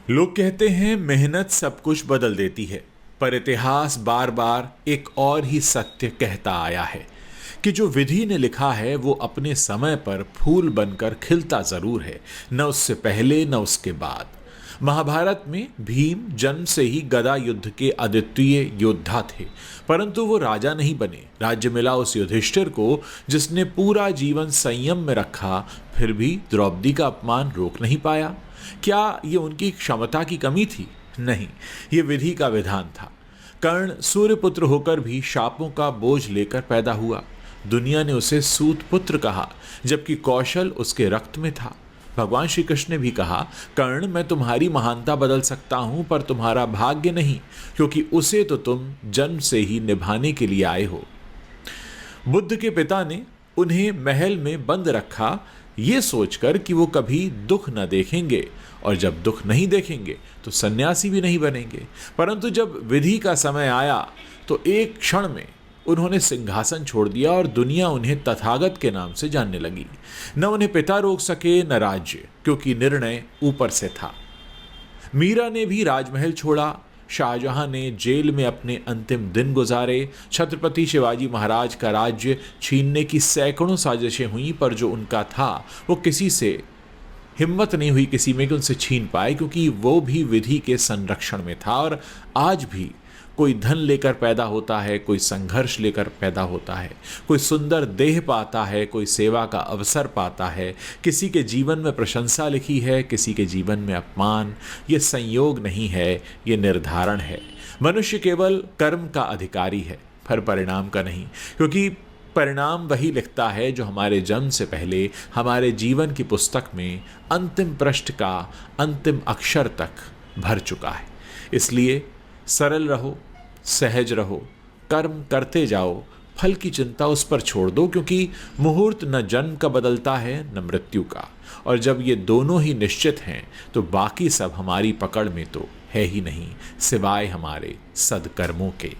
लोग कहते हैं मेहनत सब कुछ बदल देती है, पर इतिहास बार बार एक और ही सत्य कहता आया है कि जो विधि ने लिखा है वो अपने समय पर फूल बनकर खिलता जरूर है, न उससे पहले न उसके बाद। महाभारत में भीम जन्म से ही गदा युद्ध के अद्वितीय योद्धा थे, परंतु वो राजा नहीं बने। राज्य मिला उस युधिष्ठिर को जिसने पूरा जीवन संयम में रखा, फिर भी द्रौपदी का अपमान रोक नहीं पाया। क्या ये उनकी क्षमता की कमी थी? नहीं, ये विधि का विधान था। कर्ण सूर्यपुत्र होकर भी शापों का बोझ लेकर पैदा हुआ। दुनिया ने उसे सूत पुत्र कहा, जबकि कौशल उसके रक्त में था। भगवान श्री कृष्ण ने भी कहा, कर्ण मैं तुम्हारी महानता बदल सकता हूं, पर तुम्हारा भाग्य नहीं, क्योंकि उसे तो तुम जन्म से ही निभाने के लिए आए हो। बुद्ध के पिता ने उन्हें महल में बंद रखा, ये सोचकर कि वो कभी दुख न देखेंगे, और जब दुख नहीं देखेंगे तो सन्यासी भी नहीं बनेंगे। परंतु जब विधि का समय आया तो एक क्षण में उन्होंने सिंहासन छोड़ दिया और दुनिया उन्हें तथागत के नाम से जानने लगी। न उन्हें पिता रोक सके न राज्य, क्योंकि निर्णय ऊपर से था। मीरा ने भी राजमहल छोड़ा, शाहजहां ने जेल में अपने अंतिम दिन गुजारे, छत्रपति शिवाजी महाराज का राज्य छीनने की सैकड़ों साजिशें हुई, पर जो उनका था वो किसी से हिम्मत नहीं हुई किसी में कि उनसे छीन पाए, क्योंकि वो भी विधि के संरक्षण में था। और आज भी कोई धन लेकर पैदा होता है, कोई संघर्ष लेकर पैदा होता है, कोई सुंदर देह पाता है, कोई सेवा का अवसर पाता है, किसी के जीवन में प्रशंसा लिखी है, किसी के जीवन में अपमान। ये संयोग नहीं है, ये निर्धारण है। मनुष्य केवल कर्म का अधिकारी है, पर परिणाम का नहीं, क्योंकि परिणाम वही लिखता है जो हमारे जन्म से पहले हमारे जीवन की पुस्तक में अंतिम पृष्ठ का अंतिम अक्षर तक भर चुका है। इसलिए सरल रहो, सहज रहो, कर्म करते जाओ, फल की चिंता उस पर छोड़ दो, क्योंकि मुहूर्त न जन्म का बदलता है न मृत्यु का। और जब ये दोनों ही निश्चित हैं तो बाकी सब हमारी पकड़ में तो है ही नहीं, सिवाय हमारे सद्कर्मों के।